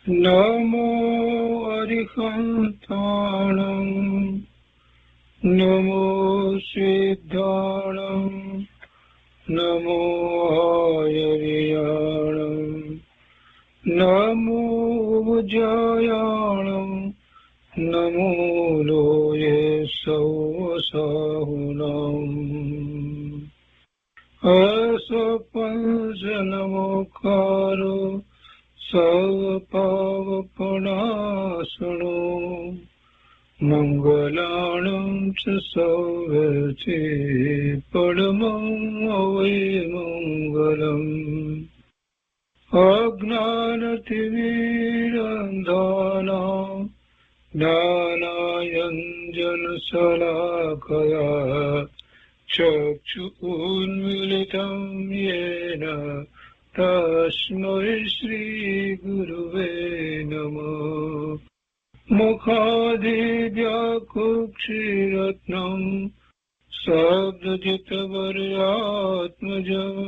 नमो अरिहन्ताणं नमो सिद्धाणं नमो आयर्याणं नमो उज्जयाणं नमो लोये सौसाहुनम् असपंचनमोकारो सर्वपावपणासनो मङ्गलाणं च सौवर्ते परमं वै मङ्गलम् अज्ञानतिमिरन्धानां ज्ञानाञ्जनशलाकया चक्षुरुन्मीलितं येन तस्मै श्रीगुरुवे नमः। मुखादिव्याकुक्षिरत्नं शब्दजितवर्यात्मजम्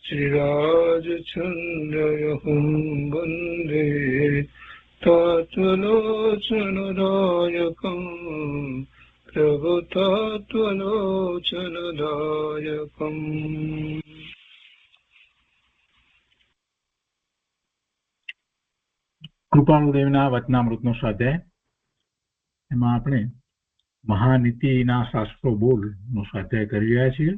श्रीराजचन्द्रयहुं वन्दे तत्त्वलोचनदायकम् प्रभुतत्त्वलोचनदायकम्। કૃપાળુદેવના વચનામૃતનો સ્વાધ્યાય. એમાં આપણે મહાનીતિના શાસ્ત્રો બોલનો સ્વાધ્યાય કરી રહ્યા છીએ.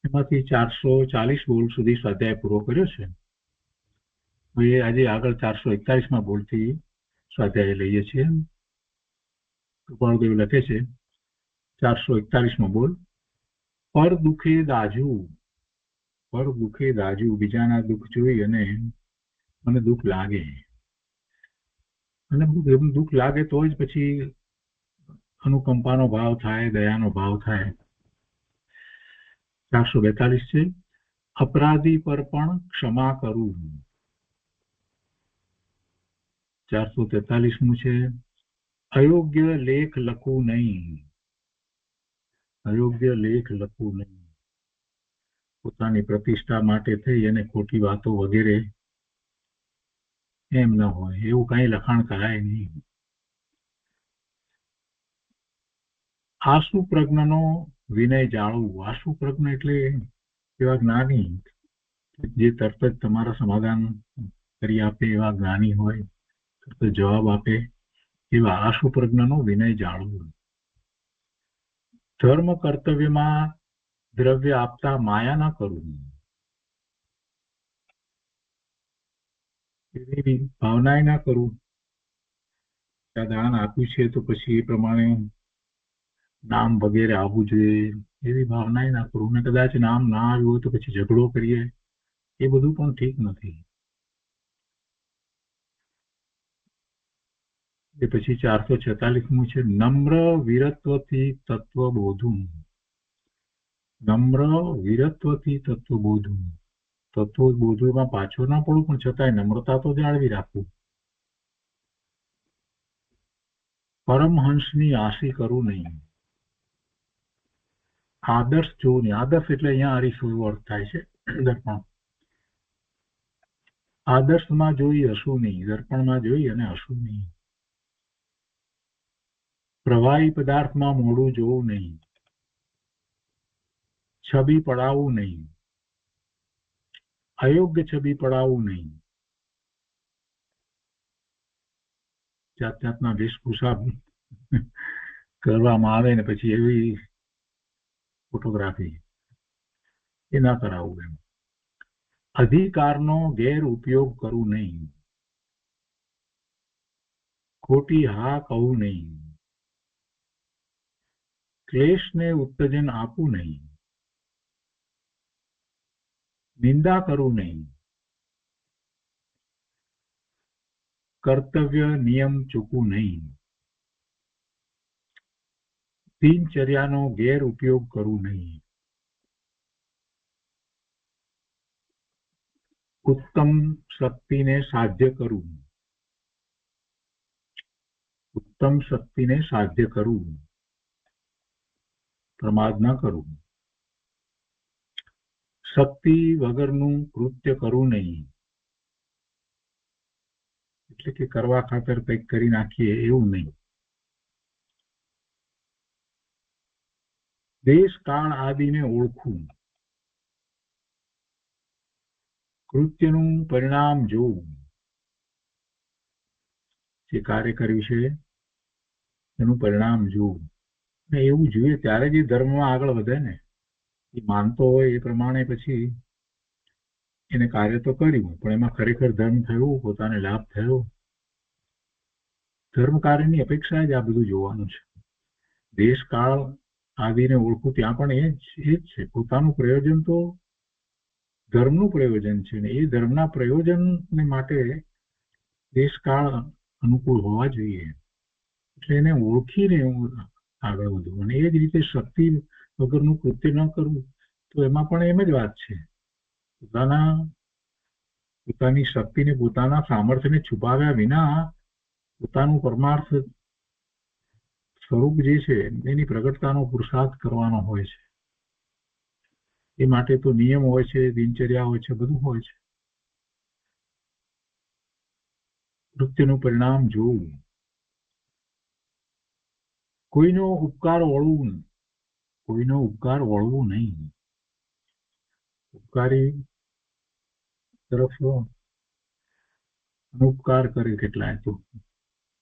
એમાંથી 440 બોલ સુધી સ્વાધ્યાય પૂરો કર્યો છે. હવે આજે આગળ 441માં બોલથી સ્વાધ્યાય લઈએ છીએ. કૃપાળુદેવ લખે છે 441મો બોલ. પર દુઃખે દાજુ, બીજાના દુઃખ જોઈ અને મને દુઃખ લાગે, અને દુઃખ લાગે તો જ પછી અનુકંપાનો ભાવ થાય, દયાનો ભાવ થાય. 442 છે. અપરાધી પર પણ ક્ષમા કરું. 443મું છે. અયોગ્ય લેખ લખવું નહીં. પોતાની પ્રતિષ્ઠા માટે થઈ અને ખોટી વાતો વગેરે એમ ન હોય એવું કઈ લખાણ કરાય નહીં. આશુ પ્રજ્ઞનો વિનય જાળવવું. આશુ પ્રજ્ઞ એટલે એવા જ્ઞાની જે તરત જ તમારા સમાધાન કરી આપે, એવા જ્ઞાની હોય, તરત જવાબ આપે, એવા આશુ પ્રજ્ઞનો વિનય જાળવવું. ધર્મ કર્તવ્યમાં દ્રવ્ય આપતા માયા ના કરવું. એવી ભાવના ના કરવું. દાન આપ્યું છે તો પછી એ પ્રમાણે નામ વગેરે આવવું જોઈએ, એવી ભાવના ના કરવું. ને કદાચ નામ ના આવ્યું હોય તો પછી ઝઘડો કરીએ, એ બધું પણ ઠીક નથી. એ પછી 446મું છે. નમ્ર વીરત્વથી તત્વબોધું. તત્વબોધુમાં પાછો ના પડવું, પણ છતાંય નમ્રતા તો જાળવી રાખવું. પરમહંસની આશી કરવું નહીં. આદર્શ જોવું નહીં. આદર્શ એટલે અહીંયા અરીસો એવો અર્થ થાય છે. દર્પણ. આદર્શમાં જોઈ હસવું નહીં, દર્પણમાં જોઈ અને હસવું નહીં. પ્રવાહી પદાર્થમાં મોડું જોવું નહીં. છબી પડાવવું નહીં. અયોગ્ય છબી પડાવવું નહીં. જાત જાતના વેશભૂષા કરવામાં આવે ને પછી એવી ફોટોગ્રાફી એ ના કરાવવું. એમ અધિકારનો ગેરઉપયોગ કરવું નહીં. ખોટી હા કહું નહીં. ક્લેશને ઉત્તેજન આપવું નહીં. નિંદા કરવું નહીં. કર્તવ્ય નિયમ ચૂકવું નહીં. દિનચર્યાનો ગેરઉપયોગ કરવું નહીં. ઉત્તમ શક્તિને સાધ્ય કરવું. પ્રમાદ ન કરવું. શક્તિ વગરનું કૃત્ય કરવું નહીં. એટલે કે કરવા ખાતર કંઈક કરી નાખીએ એવું નહીં. દેશ કાળ આદિને ઓળખવું, કૃત્યનું પરિણામ જોવું, જે કાર્ય કર્યું છે એનું પરિણામ જોવું, અને એવું જોઈએ ત્યારે જ ધર્મમાં આગળ વધે ને. એ માનતો હોય એ પ્રમાણે પછી એને કાર્ય તો કર્યું, પણ એમાં ખરેખર ધર્મ થયું, પોતાને લાભ થયો? ધર્મ કાર્યની અપેક્ષા જ આ બધું જોવાનું છે. દેશ કાળ આદિને ઓળખું, ત્યાં પણ એ જ છે. પોતાનું પ્રયોજન તો ધર્મનું પ્રયોજન છે ને એ ધર્મના પ્રયોજનને માટે દેશ કાળ અનુકૂળ હોવા જોઈએ. એટલે એને ઓળખીને આગળ વધવું. અને એ જ રીતે શક્તિ વગરનું કૃત્ય ન કરવું, તો એમાં પણ એમ જ વાત છે. પોતાની શક્તિને, પોતાના સામર્થ્યને છુપાવ્યા વિના પોતાનું પરમાર્થ સ્વરૂપ જે છે એની પ્રગટતાનો પુરુષાર્થ કરવાનો હોય છે. એ માટે તો નિયમ હોય છે, દિનચર્યા હોય છે, બધું હોય છે. કૃત્યનું પરિણામ જોવું, કોઈનો ઉપકાર વળવું નહીં. ઉપકારી તરફ અનુપકાર કરે કેટલાય તો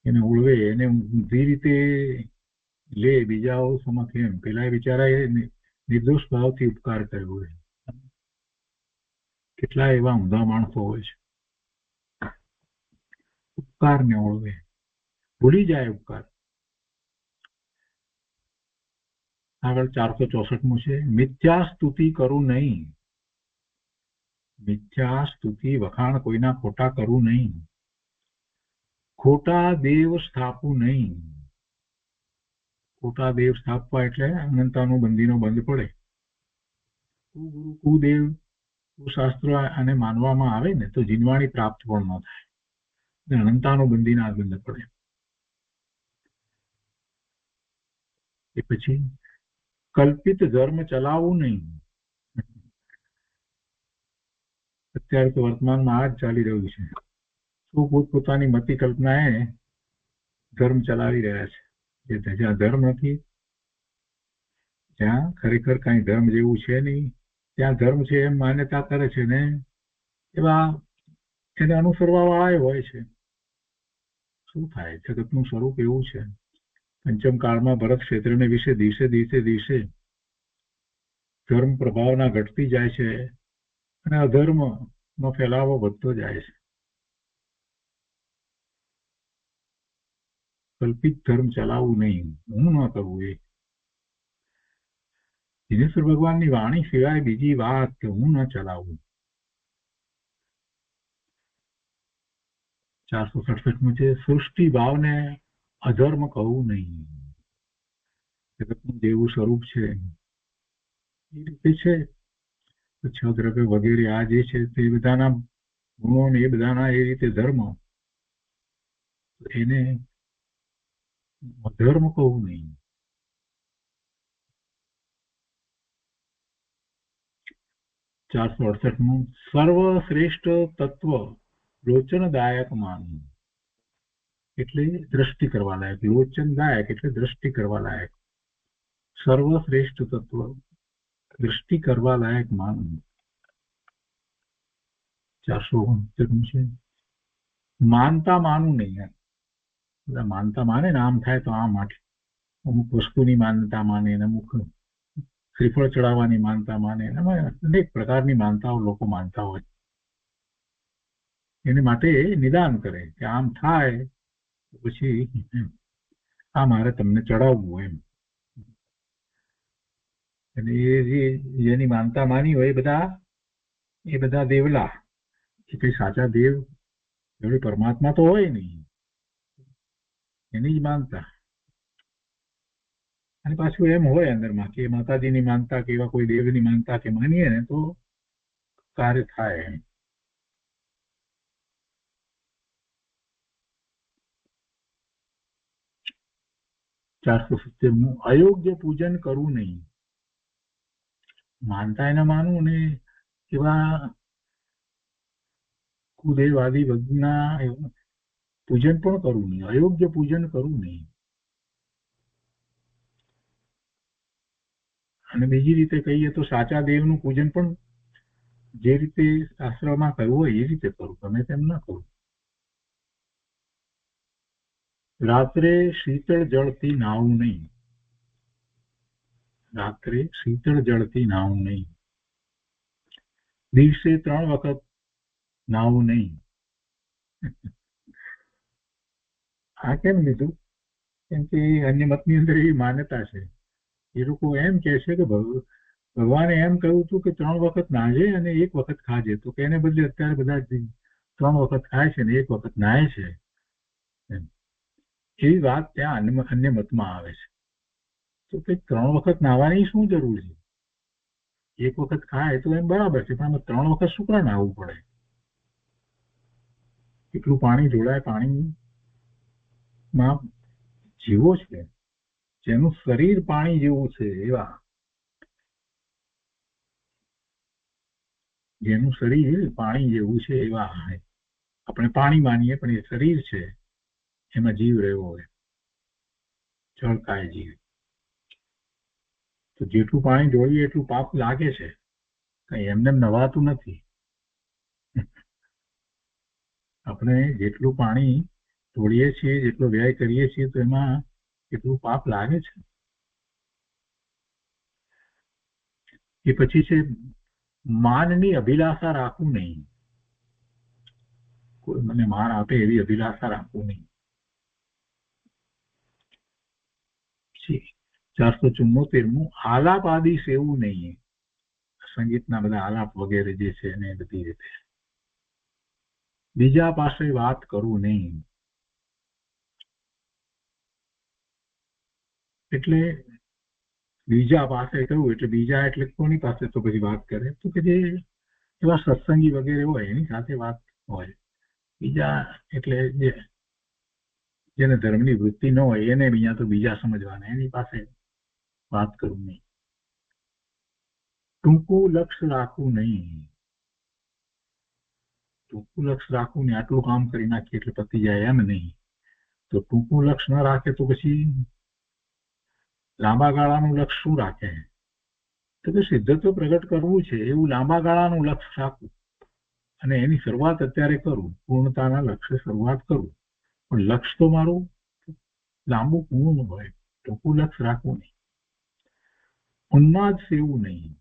એને ઓળવે, એને ઊંધી રીતે લે બીજાઓ સમક્ષ. એમ પેલા બિચારા નિર્દોષ ભાવથી ઉપકાર કર્યો હોય. કેટલા એવા ઊંધા માણસો હોય છે, ઉપકારને ઓળવે, ભૂલી જાય ઉપકાર. આગળ 464મું છે, મિથ્યા સ્તુતિ કરું નહીં. મિથ્યા સ્તુતિ, વખાણ કોઈના ખોટા કરવું નહીં. ખોટા દેવ સ્થાપવું નહીં. ખોટા દેવ સ્થાપવા એટલે અનંતાનું બંધીનો બંધ પડે. કુગુરુ કુદેવ શાસ્ત્ર આને માનવામાં આવે ને તો જીનવાણી પ્રાપ્ત પણ ન થાય, અનંતાનું બંધીના બંધ પડે. એ પછી કલ્પિત ધર્મ ચલાવવું નહીં. અત્યારે તો વર્તમાનમાં આ જ ચાલી રહ્યું છે. શું પોતપોતાની મતિ કલ્પનાએ ધર્મ ચલાવી રહ્યા છે. જ્યાં ધર્મ નથી, જ્યાં ખરેખર કઈ ધર્મ જેવું છે નહીં, ત્યાં ધર્મ છે એમ માન્યતા કરે છે ને એવા એને અનુસરવા વાળા હોય છે. શું થાય? જગતનું સ્વરૂપ એવું છે. પંચમ કાળમાં ભરત ક્ષેત્રને વિશે દિવસે દિવસે ધર્મ પ્રભાવના ઘટતી જાય છે અને અધર્મનો ફેલાવો વધતો જાય છે. કલ્પિત ધર્મ ચલાવવું નહીં, હું ન કરવું. એ દિનેશ્વર ભગવાનની વાણી સિવાય બીજી વાત કે હું ન ચલાવવું. 467મું છે, સૃષ્ટિ ભાવને અધર્મ કહવું નહીં. જગતનું જેવું સ્વરૂપ છે એ રીતે છે. છ દ્રવ્ય વગેરે આ જે છે તે બધાના ગુણો ને એ બધાના એ રીતે ધર્મ, એને અધર્મ કહવું નહીં. 468મું, સર્વશ્રેષ્ઠ તત્વ લોચનદાયક માનવું. એટલે દ્રષ્ટિ કરવા લાયક. લોચનદાયક એટલે દ્રષ્ટિ કરવા લાયક. સર્વશ્રેષ્ઠ તત્વ દ્રષ્ટિ કરવા લાયક માનવું. 469મું છે, માનતા માનવું નહીં. બધા માનતા માને ને આમ થાય તો આમ માટે અમુક વસ્તુની માન્યતા માને, અમુક શ્રીફળ ચડાવવાની માનતા માને, અનેક પ્રકારની માનતાઓ લોકો માનતા હોય. એને માટે નિદાન કરે કે આમ થાય પછી આ મારે તમને ચડાવવું એમ. અને જેની માનતા માની હોય એ બધા દેવલા. એ કઈ સાચા દેવ એવડે પરમાત્મા તો હોય નહીં, એની જ માનતા. અને પાછું એમ હોય અંદરમાં કે માતાજીની માનતા કે એવા કોઈ દેવની માનતા કે માનીએ ને તો કાર્ય થાય. 470મું, અયોગ્ય પૂજન કરવું નહીં. માનતા એને માનવું ને એવા કુદેવ આદિ ભગના પૂજન પણ કરવું નહીં, અયોગ્ય પૂજન કરવું નહીં. અને બીજી રીતે કહીએ તો સાચા દેવનું પૂજન પણ જે રીતે શાસ્ત્રમાં કહ્યું હોય એ રીતે કરું, તમે તેમ ના કરું. રાત્રે શીતળ જળથી નાહવું નહીં. રાત્રે શીતળ જળથી નાહવું નહીં. દિવસે 3 વખત નાહવું નહીં. આ કેમ લીધું? કેમ કે અન્ય મતની અંદર એવી માન્યતા છે. એ લોકો એમ કહે છે કે ભગવાને એમ કહ્યું હતું કે 3 વખત નાહજે અને 1 વખત ખાજે, તો કે એને બદલે અત્યારે બધા 3 વખત ખાય છે ને 1 વખત નાહે છે. એવી વાત ત્યાં અન્ય મતમાં આવે છે. તો કે 3 વખત નાહવાની શું જરૂર છે? 1 વખત ખાય તો એમ બરાબર છે, પણ 3 વખત શું કામ નાહવું પડે? એટલું પાણી જોડાય, પાણીમાં જીવો છે, જેનું શરીર પાણી જેવું છે, એવા જેનું શરીર પાણી જેવું છે એવા આપણે પાણી માનીએ, પણ એ શરીર છે, એમાં જીવ રહ્યો હોય, જળકાય જીવ. તો જેટલું પાણી ઢોળીએ એટલું પાપ લાગે છે, કઈ એમને નવાતું નથી. આપણે જેટલું પાણી ઢોળીએ છીએ, જેટલો વ્યય કરીએ છીએ, તો એમાં એટલું પાપ લાગે છે. એ પછી છે માનની અભિલાષા રાખવું નહીં. કોઈ મને માન આપે એવી અભિલાષા રાખવું નહીં. 474મું આલાપ આદિ સેવું નહીં. સંગીતના બધા આલાપ વગેરે જે છે એને બધી રીતે બીજા પાસે વાત કરવું નહીં. એટલે બીજા પાસે કહ્યું એટલે બીજા એટલે કોની પાસે તો પછી વાત કરે? તો કે જે એવા સત્સંગી વગેરે હોય એની સાથે વાત હોય. બીજા એટલે જેને ધર્મની વૃત્તિ ન હોય એને અહીંયા તો બીજા સમજવાના, એની પાસે વાત કરવું નહીં. ટૂંકું લક્ષ્ય રાખવું નહીં. ટૂંકું લક્ષ્ય રાખવું નહીં, આટલું કામ કરી નાખીએ એટલે પતી જાય એમ નહીં. તો ટૂંકું લક્ષ્ય ન રાખે તો પછી લાંબા ગાળાનું લક્ષ્ય શું રાખે? તો કે સિદ્ધત્વ પ્રગટ કરવું છે એવું લાંબા ગાળાનું લક્ષ્ય રાખવું અને એની શરૂઆત અત્યારે કરું, પૂર્ણતાના લક્ષ્ય શરૂઆત કરું, પણ લક્ષ્ય તો મારું લાંબુ પૂર્ણ હોય. ટૂંકું લક્ષ્ય રાખવું નહીં. ઉન્માદ સેવું નહીં.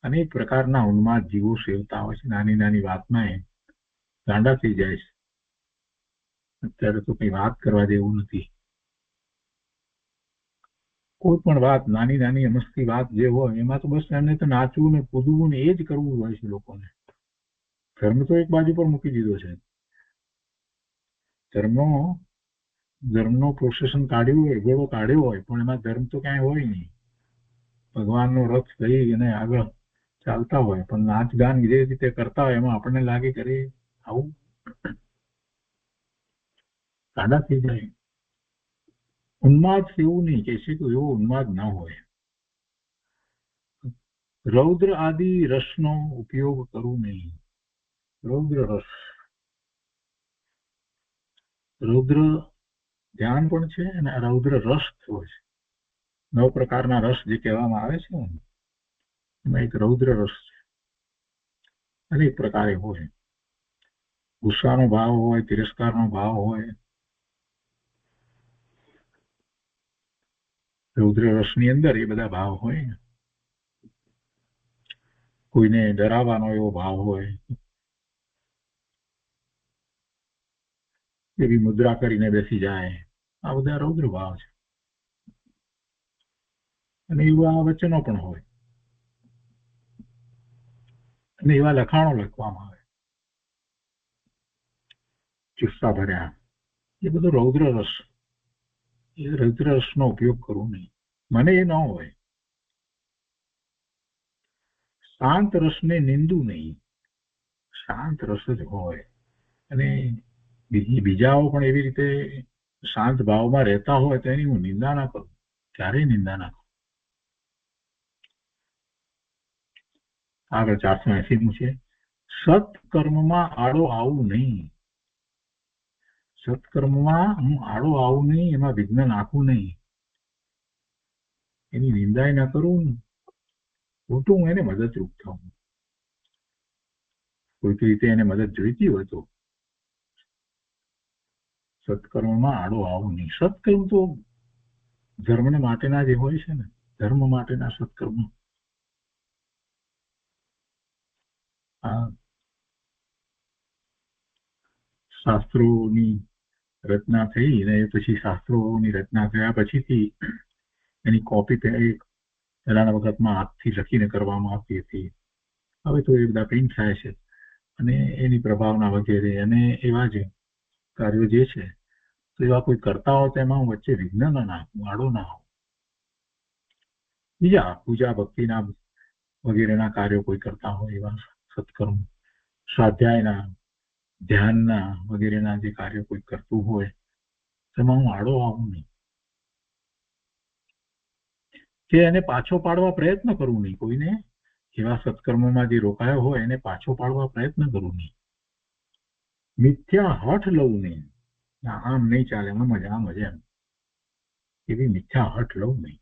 અનેક પ્રકારના ઉન્માદ જીવો સેવતા હોય છે. નાની નાની વાતમાં એ ગાંડા થઈ જાય છે. અત્યારે તો કઈ વાત કરવા જેવું નથી. કોઈ પણ વાત, નાની નાની અમસ્તી વાત જે હોય એમાં તો બસ એમને તો નાચવું ને કૂદવું ને એ જ કરવું હોય છે લોકોને. ધર્મ તો એક બાજુ પર મૂકી દીધો છે. ધર્મનો પ્રોસેશન કાઢ્યું હોય, ઘોડો કાઢ્યો હોય, પણ એમાં ધર્મ તો ક્યાંય હોય નહીં. ભગવાનનો રથ લઈ અને આગળ ચાલતા હોય, પણ નાચ ગાન જે રીતે કરતા હોય એમાં આપણને લાગે કે આવું ગાડા થઈ જાય. ઉન્માદ સેવું નહીં કે છે કે એવો ઉન્માદ ના હોય. રૌદ્ર આદિ રસનો ઉપયોગ કરવું નહીં. રૌદ્ર ધ્યાન પણ છે અને રૌદ્ર રસ હોય છે. 9 પ્રકારના રસ જે કહેવામાં આવે છે એમાં એક રૌદ્ર રસ છે. અનેક પ્રકારે હોય. ગુસ્સાનો ભાવ હોય, તિરસ્કારનો ભાવ હોય. રૌદ્ર રસની અંદર એ બધા ભાવ હોય. કોઈને ડરાવવાનો એવો ભાવ હોય, એવી મુદ્રા કરીને બેસી જાય. આ બધા રૌદ્ર ભાવ છે. અને એવા વચનો પણ હોય અને એવા લખાણો લખવામાં આવે ચુસ્સા ભર્યા. એ બધું રૌદ્ર રસ. એ રૌદ્ર રસનો ઉપયોગ કરવો નહીં. મને એ ન હોય. શાંત રસને નિંદવું નહીં. શાંત રસ જ હોય. અને બીજાઓ પણ એવી રીતે શાંત ભાવમાં રહેતા હોય તો એની હું નિંદા ના કરું, ક્યારેય નિંદા ના કરું. આગળ 480મું છે સત્કર્મમાં આડો આવું નહીં. સત્કર્મમાં હું આડો આવું નહીં, એમાં વિઘ્ન નાખું નહીં, એની નિંદાય ન કરું, ખોટું હું એને મદદરૂપ થાઉં. કોઈક રીતે એને મદદ જોઈતી હોય તો સત્કર્મમાં આડો આવું નહીં. સત્કર્મ તો ધર્મને માટેના જે હોય છે ને, ધર્મ માટેના સત્કર્મ. આ શાસ્ત્રોની રચના થઈ ને પછી શાસ્ત્રોની રચના થયા પછીથી એની કોપી પહેલાના વખતમાં હાથથી લખીને કરવામાં આવતી હતી. હવે તો એ બધા પ્રિન્ટ થાય છે અને એની પ્રભાવના વગેરે અને એવા જ કાર્યો જે છે, તો એવા કોઈ કરતા હોય તો એમાં હું વચ્ચે વિઘ્ન ન નાખું, આડો ના આવું. બીજા પૂજા ભક્તિના વગેરેના કાર્યો કોઈ કરતા હોય, એવા સત્કર્મ, સ્વાધ્યાયના, ધ્યાનના વગેરેના જે કાર્યો કોઈ કરતું હોય તેમાં હું આડો આવું નહીં, કે એને પાછો પાડવા પ્રયત્ન કરું નહીં. કોઈને એવા સત્કર્મમાં જે રોકાયો હોય એને પાછો પાડવા પ્રયત્ન કરું નહીં. મિથ્યા હઠ લઉં નહીં, આમ નહીં ચાલે, આમ જ એમ, એવી મિથ્યા હઠ લઉં નહીં.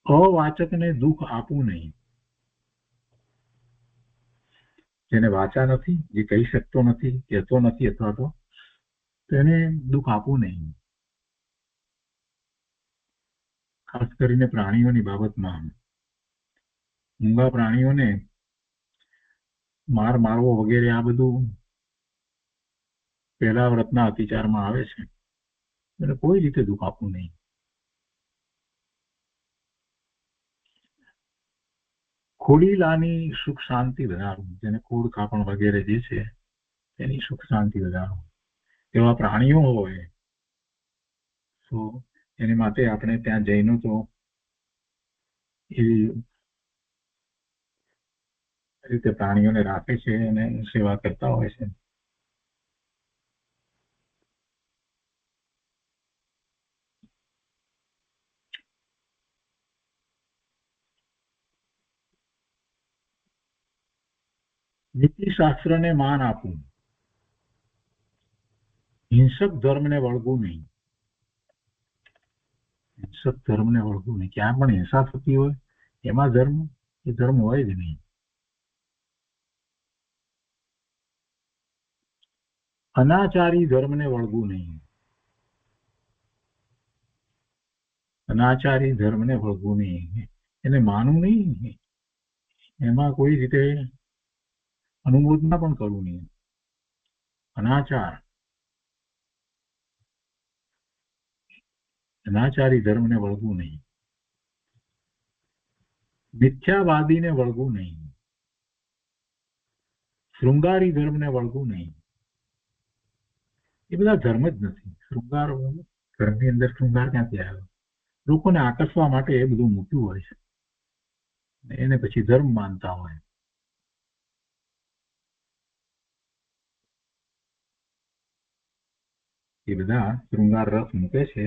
અવાચકને દુઃખ આપવું નહીં. જેને વાચા નથી, જે કહી શકતો નથી, કહેતો નથી, અથવા તો તેને દુઃખ આપવું નહીં. ખાસ કરીને પ્રાણીઓની બાબતમાં મૂંગા પ્રાણીઓને મારવો વગેરે આ બધું પહેલા વ્રતના અતિચારમાં આવે છે. એને કોઈ રીતે દુઃખ આપવું નહીં. ખોડીલાની સુખ શાંતિ વધારવું, જેને ખોડ કાપણ વગેરે જે છે તેની સુખ શાંતિ વધારવું. એવા પ્રાણીઓ હોય તો એની માટે આપણે ત્યાં જઈને તો એવી રીતે પ્રાણીઓને રાખે છે અને સેવા કરતા હોય છે. નીતિશાસ્ત્રને માન આપવું, હિંસક ધર્મને વળગવું નહીં. હિંસક ધર્મને વળગવું નહીં. ક્યાં પણ હિંસા થતી હોય એમાં ધર્મ, એ ધર્મ હોય જ નહીં. અનાચારી ધર્મને વળગવું નહીં. અનાચારી ધર્મને વળગવું નહીં, એને માનવું નહીં, એમાં કોઈ રીતે અનુમોદના પણ કરવું નહીં. અનાચારી ધર્મને વળગવું નહીં. મિથ્યાવાદીને વળગવું નહીં. શૃંગારી ધર્મને વળગવું નહીં. એ બધા ધર્મ જ નથી. શૃંગાર, ઘરની અંદર શૃંગાર ક્યાંથી આવ્યો? લોકોને આકર્ષવા માટે એ બધું મૂક્યું હોય છે, એને પછી ધર્મ માનતા હોય. એ બધા શૃંગાર રસ મૂકે છે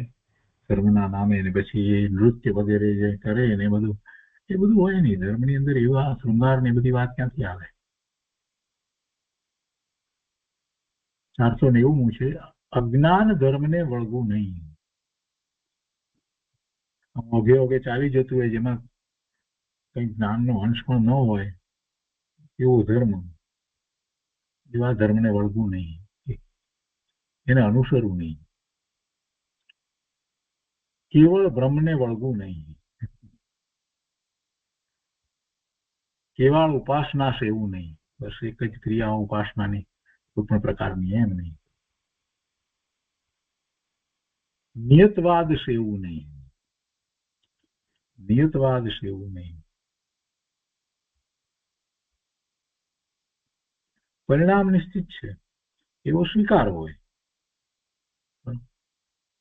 ધર્મના નામે, અને પછી એ નૃત્ય વગેરે જે કરે ને એ બધું હોય નહીં. ધર્મની અંદર એવા શૃંગાર ને બધી વાત ક્યાંથી આવે? 490 છે. અજ્ઞાન ધર્મને વળગવું નહીં. ઓઘે ચાલી જતું હોય, જેમાં કઈ જ્ઞાનનો અંશ પણ ન હોય એવો ધર્મ, એવા ધર્મને વળગવું નહીં, એને અનુસરવું નહીં. કેવળ બ્રહ્મને વળગવું નહીં. કેવળ ઉપાસના સેવું નહીં. બસ એક જ ક્રિયા ઉપાસનાની, કોઈ પણ પ્રકારની, એમ નહીં. નિયતવાદ સેવું નહીં. નિયતવાદ સેવું નહીં. પરિણામ નિશ્ચિત છે એવો સ્વીકાર હોય,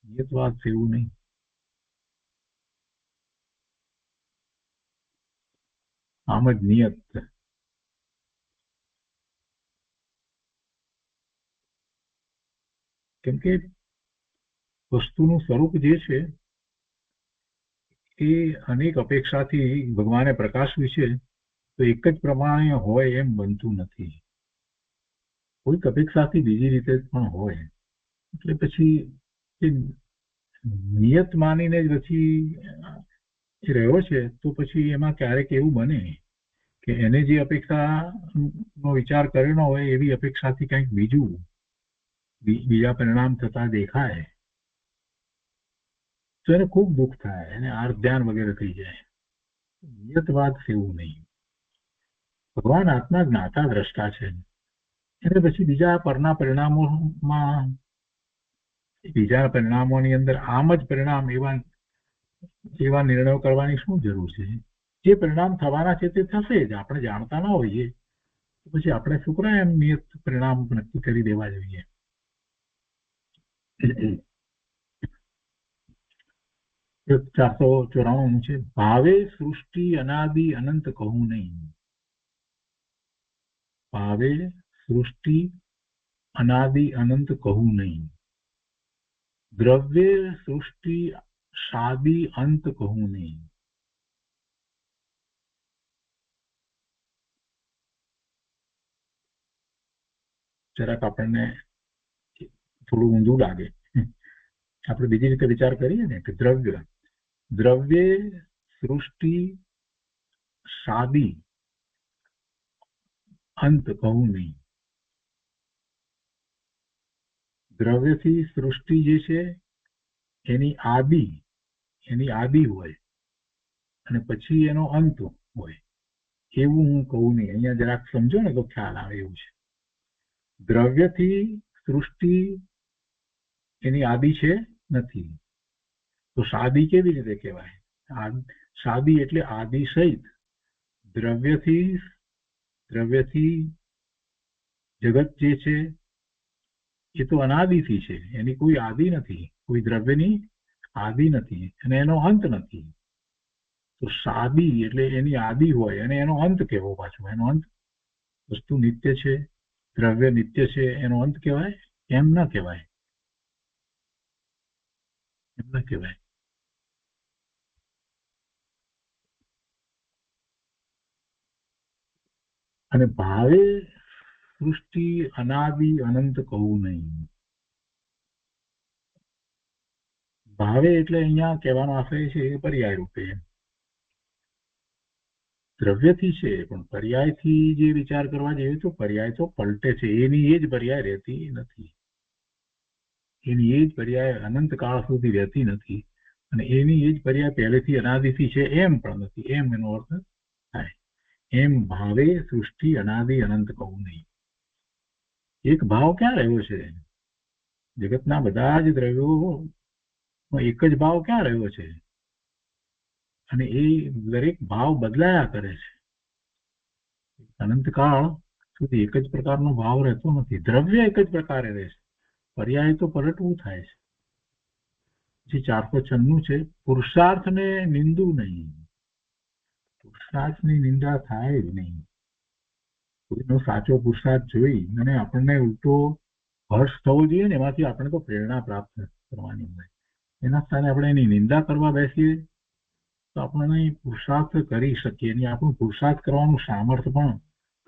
નિયતવાદ સેવું નહીં. આમ જ નિયત. કેમ કે વસ્તુનું સ્વરૂપ જે છે એ અનેક અપેક્ષાથી ભગવાને પ્રકાશ્યું છે તો એક જ પ્રમાણે હોય એમ બનતું નથી. કોઈક અપેક્ષાથી બીજી રીતે પણ હોય. એટલે પછી એ નિયત માનીને જ પછી એ રહ્યો છે, તો પછી એમાં ક્યારેક એવું બને કે એને જે અપેક્ષાનો વિચાર કરેલો હોય એવી અપેક્ષાથી કંઈક બીજા પરિણામ થતા દેખાય તો એને ખૂબ દુઃખ થાય, એને આર્થ ધ્યાન વગેરે થઈ જાય. નિયતવાદ એવું નહીં. ભગવાન આત્મા જ્ઞાતા દ્રષ્ટા છે, એટલે પછી બીજા પરિણામોની અંદર આમ જ પરિણામ એવા નિર્ણયો કરવાની શું જરૂર છે? જે પરિણામ થવાના છે તે થશે જ. આપણે જાણતા ના હોઈએ તો પછી આપણે શું કરે એમ નિયત પરિણામ નક્કી કરી દેવા જોઈએ. 494 છે, ભાવે સૃષ્ટિ અનાદિ અનંત કહું નહીં. ભાવે સૃષ્ટિ અનાદિ અનંત કહું નહીં. દ્રવ્ય સૃષ્ટિ શાદી અંત કહું નહીં. જરાક આપણને થોડું ઊંધું લાગે. આપણે બીજી રીતે વિચાર કરીએ ને કે દ્રવ્ય સૃષ્ટિ શાદી અંત કહું નહીં. દ્રવ્યથી સૃષ્ટિ જે છે એની આદિ હોય અને પછી એનો અંત હોય એવું હું કહું નહીં. અહીંયા જરાક સમજો ને તો ખ્યાલ આવે એવું છે. દ્રવ્યથી સૃષ્ટિ એની આદિ છે નથી, તો શાદી કેવી રીતે કહેવાય? શાદી એટલે આદિ સહિત. દ્રવ્યથી જગત જે છે એ તો અનાદિથી છે, એની કોઈ આદિ નથી, કોઈ દ્રવ્યની આદિ નથી અને એનો અંત નથી. તો શાદી એટલે એની આદિ હોય અને એનો અંત કેવો પાછો? એનો અંત, વસ્તુ નિત્ય છે, દ્રવ્ય નિત્ય છે, એનો અંત કહેવાય? એમ ન કહેવાય. અને ભાવે સૃષ્ટિ અનાદિ અનંત કહું નહીં. ભાવે એટલે અહીંયા કહેવાનો આશય છે એ પર્યાય રૂપે. દ્રવ્યથી છે પણ પર્યાયથી જે વિચાર કરવા જઈએ તો પર્યાય તો પલટે છે, એની એ જ પર્યાય રહેતી નથી. એની એ જ પર્યાય અનંત કાળ સુધી રહેતી નથી અને એની એ જ પર્યાય પહેલેથી અનાદિથી છે એમ પણ નથી. એમ એનો અર્થ થાય. એમ ભાવે સૃષ્ટિ અનાદિ અનંત કહું નહીં. એક ભાવ ક્યાં રહ્યો છે? જગતના બધા જ દ્રવ્યો એક જ ભાવ ક્યાં રહ્યો છે? અને એ દરેક ભાવ બદલાયા કરે છે. અનંતકાળ સુધી એક જ પ્રકારનો ભાવ રહેતો નથી. દ્રવ્ય એક જ પ્રકારે રહે છે, પર્યાય તો પલટવું થાય છે. જે 496 છે, પુરુષાર્થને નિંદુ નહીં. પુરુષાર્થની નિંદા થાય જ નહીં. કોઈનો સાચો પુરુષાર્થ જોઈ અને આપણને ઉલટો હર્ષ થવો જોઈએ ને, એમાંથી આપણે તો પ્રેરણા પ્રાપ્ત કરવાની હોય. એના સ્થાને આપણે એની નિંદા કરવા બેસીએ તો આપણે પુરુષાર્થ કરી શકીએ નહીં. આપણું પુરુષાર્થ કરવાનું સામર્થ્ય પણ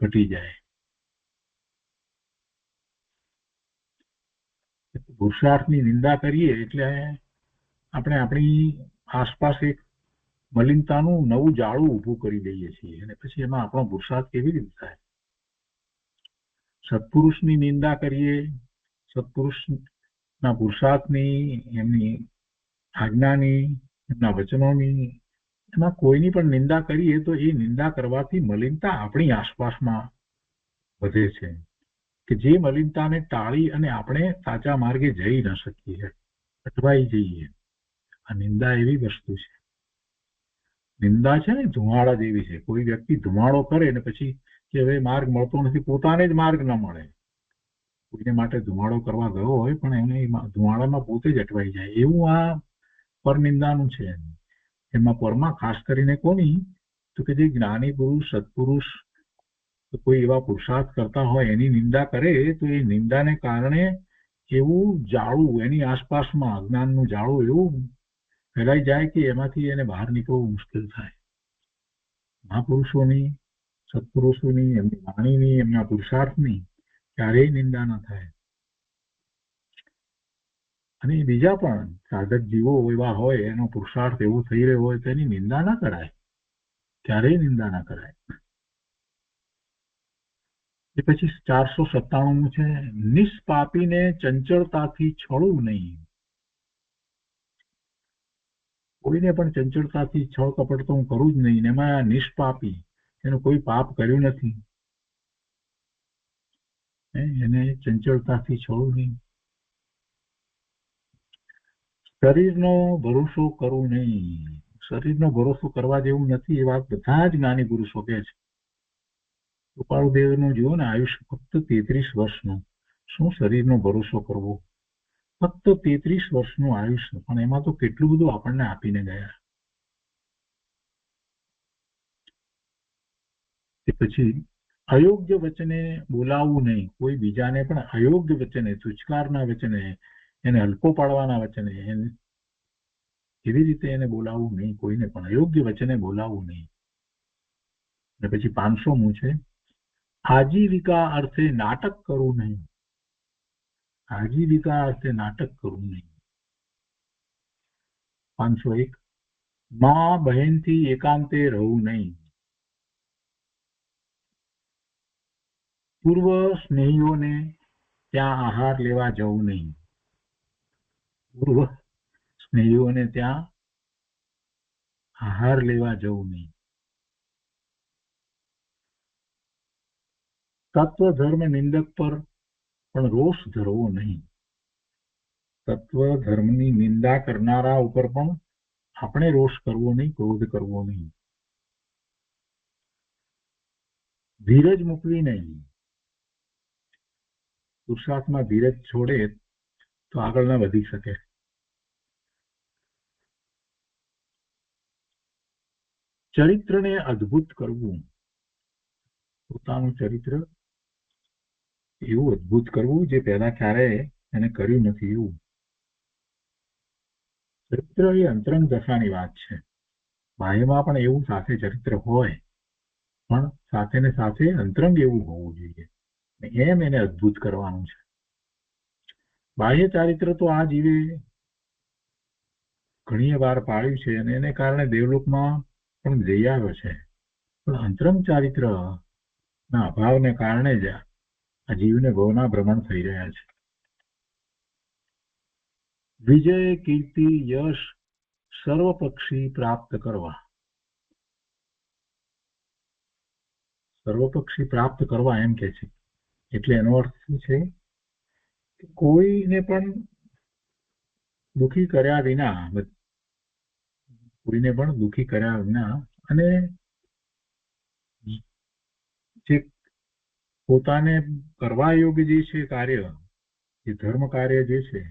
ઘટી જાય. પુરુષાર્થની નિંદા કરીએ એટલે આપણે આપણી આસપાસ એક મલિનતાનું નવું જાળું ઊભું કરી દઈએ છીએ અને પછી એમાં આપણો પુરુષાર્થ કેવી રીતે થાય? સત્પુરુષની નિંદા કરીએ, સત્પુરુષના પુરુષાર્થની, એમની આજ્ઞાની, એમના વચનોની, એમાં કોઈની પણ નિંદા કરીએ તો એ નિંદા કરવાથી મલિનતા આપણી આસપાસમાં વધે છે કે જે મલિનતાને ટાળી અને આપણે સાચા માર્ગે જઈ ન શકીએ, અટવાઈ જઈએ. આ નિંદા એવી વસ્તુ છે. નિંદા છે ને ધુમાડા જેવી છે. કોઈ વ્યક્તિ ધુમાડો કરે ને પછી કે હવે માર્ગ મળતો નથી, પોતાને જ માર્ગ ન મળે. કોઈને માટે ધુમાડો કરવા ગયો હોય પણ એને ધુમાડામાં પોતે જ અટવાઈ જાય. એવું આ પરનિંદાનું છે. એમાં પરમાં ખાસ કરીને કોની? તો કે જે જ્ઞાની પુરુષ, સત્પુરુષ, કોઈ એવા પુરુષાર્થ કરતા હોય એની નિંદા કરે તો એ નિંદાને કારણે એવું જાળું એની આસપાસમાં અજ્ઞાનનું જાળું એવું ફેલાઈ જાય કે એમાંથી એને બહાર નીકળવું મુશ્કેલ થાય. મહાપુરુષોની સત્પુરુષોની, એમની વાણીની, એમના પુરુષાર્થની ક્યારેય નિંદા ન થાય. અને બીજા પણ સાધક જીવો એવા હોય, એનો પુરુષાર્થ એવો થઈ રહ્યો હોય તેની નિંદા ના કરાય, ક્યારેય નિંદા ના કરાય. એ પછી 497 છે, નિષ્પાપીને ચંચળતાથી છળવું નહીં. કોઈને પણ ચંચળતાથી છળ કપટ તો હું કરું જ નહીં. એમાં નિષ્પાપી, એનું કોઈ પાપ કર્યું નથી, એને ચંચળતાથી છળવું નહીં. શરીરનો ભરોસો કરવો નહીં. શરીરનો ભરોસો કરવા જેવું નથી, એ વાત બધા જ જ્ઞાની પુરુષો કહે છે. કૃપાળુદેવનું જુઓ ને, આયુષ્ય ફક્ત 33 વર્ષનું. શું શરીરનો ભરોસો કરવો? ફક્ત 33 વર્ષનું આયુષ્ય, પણ એમાં તો કેટલું બધું આપણને આપીને ગયા. તે પછી અયોગ્ય વચને બોલાવવું નહીં. કોઈ બીજાને પણ અયોગ્ય વચને, તુચ્છકારના વચને, એને હલકો પાડવાના વચને, એવી રીતે એને બોલાવવું નહીં. કોઈને પણ અયોગ્ય વચને બોલાવવું નહીં. અને પછી 500મું છે, આજીવિકા અર્થે નાટક કરવું નહીં. આજીવિકા અર્થે નાટક કરવું નહીં. 501, મા બહેનથી એકાંતે રહેવું નહીં. પૂર્વ સ્નેહીઓને ત્યાં આહાર લેવા જવું નહીં. પૂર્વ સ્નેહીઓને ત્યાં આહાર લેવા જવું નહીં. તત્વ ધર્મ નિંદક પર પણ રોષ ધરવો નહીં. તત્વ ધર્મની નિંદા કરનારા ઉપર પણ આપણે રોષ કરવો નહીં, ક્રોધ કરવો નહીં. ધીરજ મૂકવી નહીં. પુરુષાર્થમાં ધીરજ છોડે તો આગળ ના વધી શકે. ચરિત્રને અદ્ભુત કરવું. પોતાનું ચરિત્ર એવું અદ્ભુત કરવું જે પહેલા ક્યારેય એને કર્યું નથી એવું. ચરિત્ર એ અંતરંગ દશાની વાત છે. બાહ્યમાં પણ એવું સાથે ચરિત્ર હોય, પણ સાથે ને સાથે અંતરંગ એવું હોવું જોઈએ. એમ એને અદ્ભુત કરવાનું છે. બાહ્ય ચારિત્ર તો આ જીવે ઘણી વાર પાળ્યું છે અને એને કારણે દેવલોકમાં પણ જઈ આવ્યો છે. પણ અંતરંગ ચારિત્ર ના અભાવને કારણે જ આ જીવને ભવના ભ્રમણ થઈ રહ્યા છે. વિજય, કીર્તિ, યશ સર્વપક્ષી પ્રાપ્ત કરવા. સર્વપક્ષી પ્રાપ્ત કરવા એમ કે છે. એટલે એનો અર્થ શું છે કે કોઈને પણ દુઃખી કર્યા વિના, અને જે પોતાને કરવા યોગ્ય જે છે કાર્ય, જે ધર્મ કાર્ય જે છે